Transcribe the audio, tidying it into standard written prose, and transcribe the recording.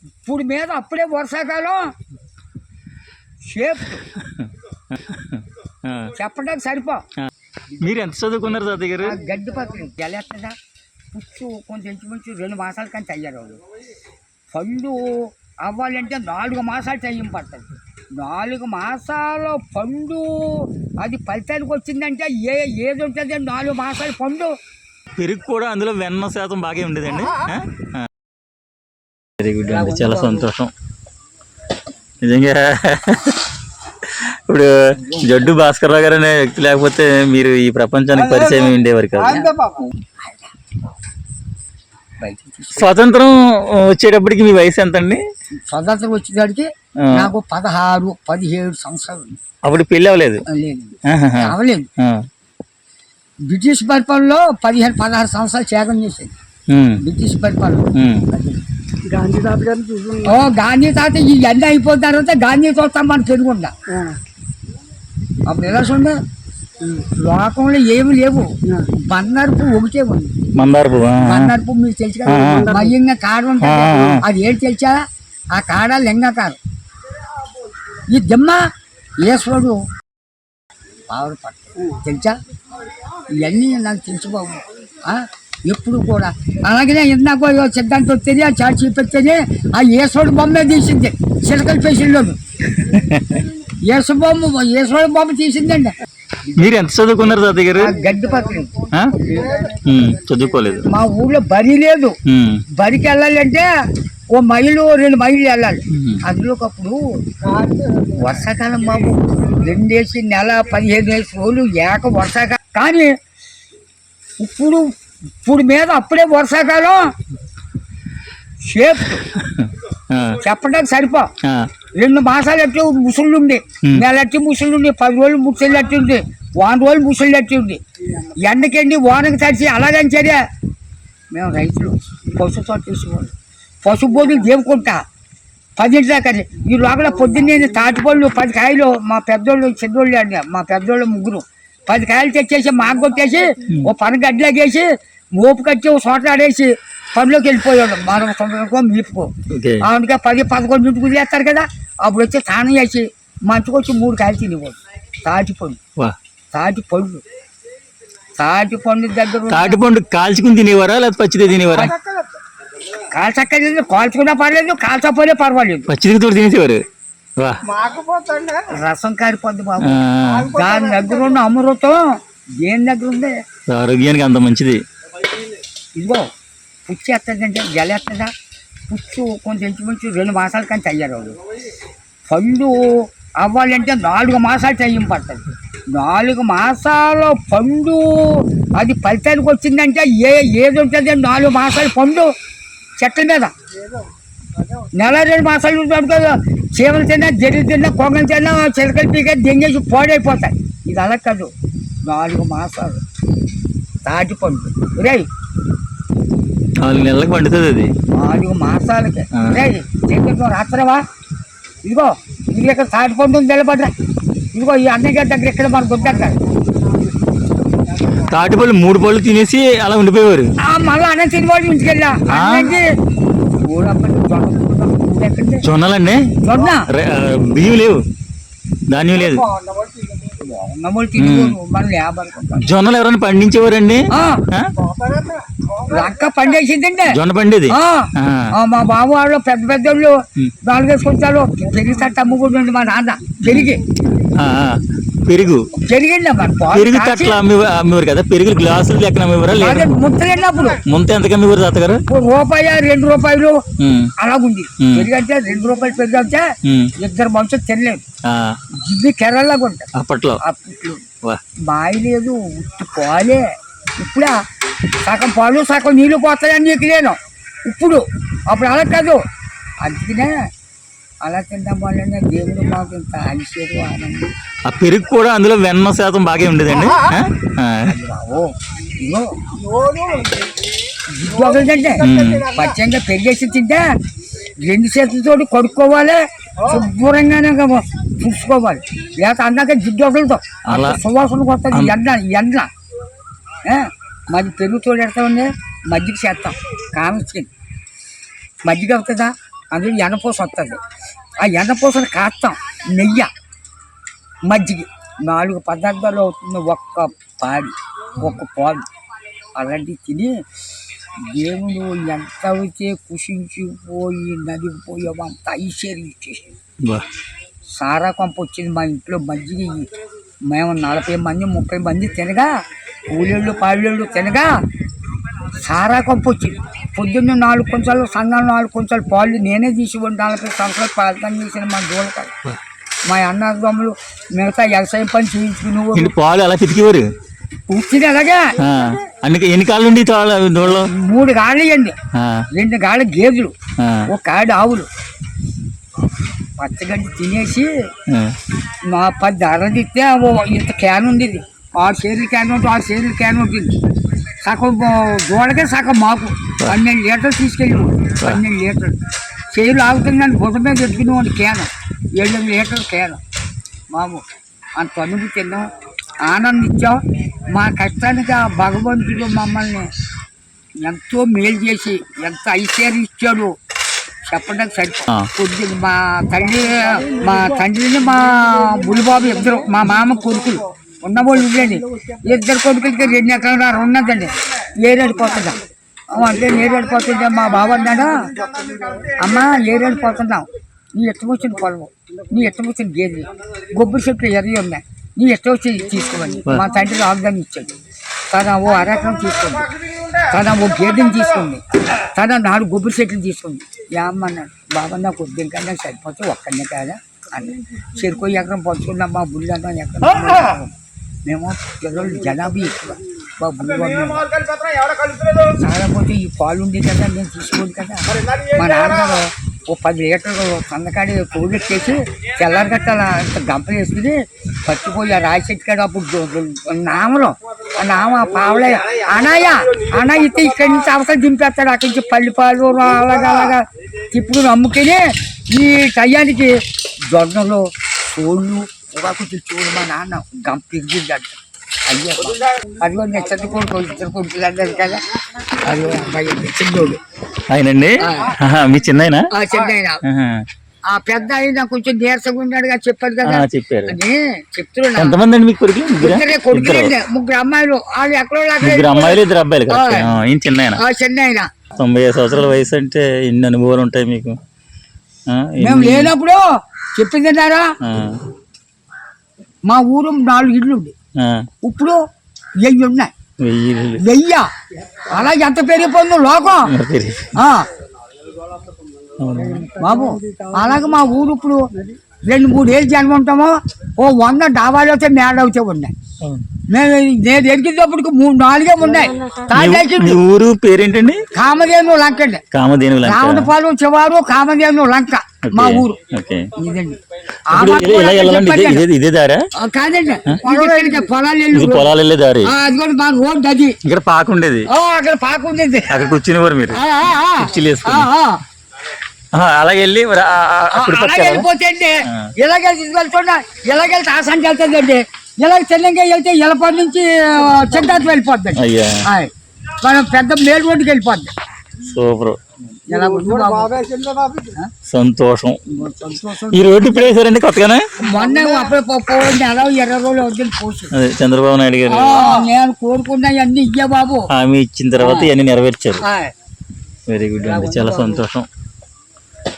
ఇప్పుడు మీద అప్పుడే వర్షాకాలం షేప్ చెప్పడానికి సరిపో. మీరు ఎంత చదువుకున్నారు తాతయ్య గారు? గడ్డి పక్కన జలేస్తుందా పుచ్చు కొంచెం ఇంచుమించు 2 మాసాల కానీ తయారవు. పండు అవ్వాలంటే 4 మాసాలు టైం పడుతుంది. 4 మాసాల పండు అది ఫలితానికి వచ్చిందంటే ఏది ఉంటుంది 4 మాసాల పండు. పెరుగు కూడా అందులో వెన్న శాతం బాగా ఉండేదండి. వెరీ గుడ్ అండి, చాలా సంతోషం నిజంగా. ఇప్పుడు జడ్డు భాస్కర్రావు గారు అనే వ్యక్తి లేకపోతే మీరు ఈ ప్రపంచానికి పరిచయం ఉండేవారు కాదు. స్వాతంత్రం వచ్చేటప్పటికి మీ వయసు ఎంత అండి? స్వాతంత్రం వచ్చేటప్పటికి నాకు 16-17 సంవత్సరాలు. అప్పుడు పెళ్ళి అవ్వలేదు? అవ్వలేదు. బ్రిటిష్ పరిపాలనలో 15-16 సంవత్సరాలు త్యాగం చేసేది బ్రిటిష్ పరిపాలన. గాంధీ తాత గారిని గాంధీ తాత ఈ ఎండ అయిపోయిన తర్వాత గాంధీ చూస్తాం మన పెరుగుండా. అప్పుడు ఎలా చూడ లోకంలో ఏమి లేవు. బంగారపు ఒకటే ఉంది. బంగారపు మీకు తెలుసు కదా, మయ్యంగా కాడ ఉంటుంది. అది ఏంటి తెలుసా? ఆ కాడ లింగాకారం. ఈ దిమ్మ ఈశ్వరుడు పావులు పట్ట తెలుసా? ఇవన్నీ నాకు తెలుసు బాబు. ఎప్పుడు కూడా అలాగనే ఇందాక సిద్ధాంతం వస్తుంది, ఆ చాట్ చూపించేది ఆ ఈశ్వరుడు బొమ్మే తీసింది చిలకల పేషెంట్లో. ఈశ్వరుడు బొమ్మ తీసిందండి. మీరు ఎంత చదువుకున్నారు తాతయ్య గారు? గడ్డి పక్కన చదువుకోలేదు. మా ఊళ్ళో బరి లేదు. బరికి వెళ్ళాలంటే 1 మైలు 2 మైళ్ళు వెళ్ళాలి. అందులోకప్పుడు వర్షాకాలం బాబు 2 నెల 15 రోజులు ఏక వర్షాకాలం. కానీ ఇప్పుడు మీద అప్పుడే వర్షాకాలం షేప్ చెప్పడానికి సరిపో. 2 మాసాలు ఎట్టి ముసళ్ళు ఉండి, నెల ఎట్టి ముసళ్ళు ఉండి, 10 రోజులు ముసళ్ళు ఎట్టి ఉంది, 100 రోజులు ముసళ్ళు ఎట్టి ఉంది. ఎండకండి వానకి తడిచి అలాగని సరే మేము రైతులు పశు తోట తీసుకోవాలి. పశు బోధులు దేవుకుంటా 10 దాకా. ఈ లోపల పొద్దున్నే తాటిపళ్ళు 10 కాయలు మా పెద్దోళ్ళు చిన్నోళ్ళు అండి, మా పెద్దోళ్ళు 3 10 కాయలు తెచ్చేసి మాకు కొట్టేసి ఓ పని గడ్డలాగేసి మోపు కట్టి ఓ చోట ఆడేసి పనిలోకి వెళ్ళిపోయాడు. మనం సొంతకో మీపుకో అందుకే 10-11 చేస్తారు కదా. అప్పుడు వచ్చి స్నానం చేసి మంచుకొచ్చి 3 కాయలు తినేవాడు. తాటిపండు దగ్గర తాటిపండు కాల్చుకుని తినేవారా లేదా పచ్చిదే తినేవారా? కాల్చక్కర్లేదు, కాల్చుకున్నా పర్లేదు, కాల్చకపోలే పర్వాలేదు, పచ్చిది తోటి తినేసేవారు. రసం కారిపోద్ది బాబు. దాని దగ్గర ఉన్న అమృతం దేని దగ్గర ఉంది? ఆరోగ్యానికి అంత మంచిది. ఇదిగో పుచ్చు ఎత్తదంటే జలేస్తుందా పుచ్చు కొంచెం ఇంచుమించు 2 మాసాల కానీ తయారవు. పండు అవ్వాలంటే 4 మాసాలు టైం పడుతుంది. 4 మాసాల పండు అది ఫలితానికి వచ్చిందంటే ఏది ఉంటుంది 4 మాసాల పండు చెట్ల మీద. నెల 2 మాసాలు ఉంటాడు కదా. చీమలు తిన్నా, జల్లు తిన్నా, కొంగలు తిన్నా, చిలకలు పీక దెంగేసి పాడైపోతాయి. ఇది అలా కాదు, 4 మాసాలు తాటిపండు. రే 4 నెలలకు పండుతుంది అది. 4 మాసాలకి రే దగ్గర రాత్రవా. ఇదిగో ఇది ఇక్కడ తాటిపండు నిలబడ్డా. ఇదిగో ఈ అన్నయ్య దగ్గర ఇక్కడ మన గుడ్డ తాటిపళ్ళు 3 పళ్ళు తినేసి అలా ఉండిపోయేవారు. మళ్ళీ అన్నం తినేవాడు ఇంటికెళ్ళా. జొన్నలండి? బియ్యం లేవు, ధాన్యం లేదు. జొన్నలు ఎవరైనా పండించేవారండి? లంక పండేసిందండి జొన్న పండేది. మా బాబు వాళ్ళు పెద్ద పెద్దోళ్ళు 4 వేసుకుంటారు. పెరిగి తట్టు అమ్ముకుంటుంది మా నాన్న. పెరుగు పెరిగింది పెరుగు తట్ల అమ్మేవారు కదా. పెరుగు గ్లాసులు లెక్కన అమ్మేవారా? ముత్తలేనప్పుడు ముంత ఎంత అమ్మేవారు తాతగారు? ₹1-2 అలాగుంది. పెరుగు అంటే ₹2 పెరుగు అంటే 2 మనుషులు తినలేదు. జిబ్బి కేరళలాగా ఉంటాయి అప్పట్లో. బాయి లేదు, ఉత్తి పాలే. ఇప్పుడా సగం పాలు సగం నీళ్ళు పోతాయని నీకు లేను ఇప్పుడు. అప్పుడు అలా కాదు. అందుకనే అలా తింటాం వాళ్ళనే దేవుడు మాకు ఇంత అలిసేది ఆనందం. ఆ పెరుగు కూడా అందులో వెన్న శాతం బాగా ఉండేదండి. జిడ్డు పచ్చంగా పెరిగేసి తింటే 2 చేతులతో కొడుక్కోవాలి, శుభ్రంగానే చూసుకోవాలి. లేకపోతే అన్నాక జిడ్డు వదులుతాం, సువాసనకు వస్తుంది. ఎండ మాది పెరుగు తోడు ఎడతా ఉంది, మజ్జిగ చేస్తాం. కామిచ్చింది మజ్జిగ అవుతుందా అందులో ఎనపూస వస్తుంది. ఆ ఎనపూసను కాస్తాం, నెయ్యి, మజ్జిగ 4 పదార్థాలు అవుతుంది ఒక్క పాడి, ఒక్క పాలు. అలాంటివి తిని దేవుడు ఎంత అయితే కుషించిపోయి నలిగిపోయావో అంత ఐశ్వర్యం ఇచ్చేసి సారా కొంప వచ్చింది మా ఇంట్లో. మజ్జిగ మేము 40 మంది 30 మంది తినగా, కూలీళ్ళు పాలేళ్ళు తినగా సారా కొంప వచ్చింది. పొద్దున్న 4 కొంచాలు, సంఘాలు 4 కొంచాలు పాలు నేనే తీసుకోండి. 40 సంవత్సరాలు ప్రార్థన చేసిన మా దూడకాడు. మా అన్నదమ్ములు మిగతా వ్యవసాయం పని చూపించుకుని పాలు అలా పితికేవారు. పుట్టింది అలాగే. ఎన్ని కాళ్ళు ఉండి 3 గాళ్ళు ఇవ్వండి, 2 గాళ్ళు గేదెలు, 1 కాడి ఆవులు. పచ్చగడ్డి తినేసి మా 10 ధరలు ఇస్తే ఇంత క్యాన్ ఉండేది. 6 షేర్లు క్యాన్ ఉంటుంది, 6 షేర్లు క్యాన్ ఉంటుంది. సగం దూడకే సగం మాకు 12 లీటర్లు తీసుకెళ్ళి 12 లీటర్లు షేర్లు ఆగుతుందని బుధ మీద పెట్టుకునేవాడి క్యాన్, 7 లీటర్లు క్యాన్ మాము. అంత అనుభూతి తిన్నాం, ఆనందించాం. మా కష్టానికి ఆ భగవంతుడు మమ్మల్ని ఎంతో మేలు చేసి ఎంత ఐశ్వర్యం ఇచ్చాడు చెప్పడానికి సరిపో. కొద్దిగా మా తండ్రిని మా బులిబాబు ఇద్దరు, మా మామ కొడుకులు ఉన్నవాళ్ళు ఇవ్వండి. 2 కొడుకులకి 2 ఎకరాలు ఉన్నదండి. ఏరేడిపోతుందా అంటే ఏరేడిపోతుందా. మా బాబు అన్నాడా, అమ్మ ఏరేడిపోతున్నావు, నీ ఇష్టం వచ్చిన పొలం, నీ ఇష్టం వచ్చిన గేదె, గొబ్బరి చెట్లు ఎర్రవి ఉన్నాయి, నీ ఇష్టం వచ్చి తీసుకోమని మా తండ్రి ఆగ్దాన్ని ఇచ్చాడు. తన ఓ అరెకరం తీసుకోండి, తన ఓ గేదెని తీసుకోండి, తన 4 గొబ్బరి చెట్లు తీసుకోండి. ఏమన్నాడు, బాబా నాకు వద్దు కన్నా సరిపోతే ఒక్కనే కాదా అని. చెరుకు ఎకరం పంచుకున్నాం, మా బుల్లి అన్నం ఎకరం. మేము పిల్లలు జనాభా ఎక్కువ, మా బుల్లి చాలపోతే ఈ పాలు ఉంది కదా నేను తీసుకోండి కదా. మా నాన్నగారు ఓ 10 లీటర్లు కందకాడి తోడెట్టేసి తెల్లారి గట్టాల గంపలు వేసుకుని పచ్చిపోయి ఆ రాయి చెట్టు కాడ అప్పుడు నామలు ఆ నామ పావులే అనాయా అనా ఇస్తే ఇక్కడి నుంచి అవసరం దింపేస్తాడు. అక్కడి నుంచి పల్లిపాలు అలాగా తిప్పుకుని అమ్ముకుని ఈ టయానికి జొన్నలు సోళ్ళు పొగాకు చూడు మా నాన్న గంప తిరిగిద్దంట. అయ్యో అదిగో నెచ్చటి కొడుకు 2 కొడుకులు అన్నారు కదా, అదిగో అబ్బాయి చిన్నోడు ఆయనండి. మీ చిన్న చిన్న ఆ పెద్ద అయినా కొంచెం నీరసంగా ఉన్నాడుగా చెప్పారు కదా, చెప్పారు. అని చెప్తున్నాడు. ఎంతమంది అండి మీకు కొడుకులు? 2 కొడుకులు, 3 అమ్మాయిలు. వాళ్ళు ఎక్కడో 2 అమ్మాయిలు 2 అబ్బాయిలు. చిన్న చిన్న 95 సంవత్సరాల వయసు అంటే ఎన్ని అనుభవాలు ఉంటాయి మీకు? మేము లేనప్పుడు చెప్పిందన్నారా, మా ఊరు 4 ఇళ్ళు ఉంది, ఇప్పుడు 1000 ఉన్నాయి. 1000 అలా ఎంత పెరిగిపోయిందో లోకం బాబు. అలాగే మా ఊరు ఇప్పుడు 2-3 ఏళ్ళు జన్మ ఉంటామో ఓ 100 డాబాలు అయితే మేడ అయితే ఉన్నాయి. నేను ఎరికినప్పటికి 3-4 ఉన్నాయి. ఊరు పేరేంటండి? కామధేను లంక అండి. రామటపాలు చివారు కామధేను లంక మా ఊరు. ఇదండి ఇదే దారా కాదండి, పొలాలు వెళ్ళే దారి. అది కూడా మా రోడ్డు అది. ఇక్కడ పాక ఉండేది, అక్కడ పాక ఉండేది, అక్కడ కూర్చునేవారు మీరు అలాగే వెళ్ళి వెళ్ళిపోతే అండి. ఇలాగే తీసుకెళ్తున్నా, ఇలాగెళ్తే ఆసానికి వెళ్తుందండి, ఇలాగ తెలంగాణ వెళ్తే ఎలపాటి నుంచి చెంటాకి వెళ్ళిపోద్ది. మనం పెద్ద మేలు రోడ్డుకి వెళ్ళిపోద్ది. సూపర్, సంతోషం. ఈ రోడ్డు ఇప్పుడు వేసారండి కొత్తగానే? మొన్న అప్పుడు 20 రోజులు అవుతుంది పోసి. చంద్రబాబు నాయుడు గారు నేను కోరుకున్నా అన్ని ఇయ్యా బాబు హామీ ఇచ్చిన తర్వాత ఇవన్నీ నెరవేర్చారు. వెరీ గుడ్ అండి, చాలా సంతోషం.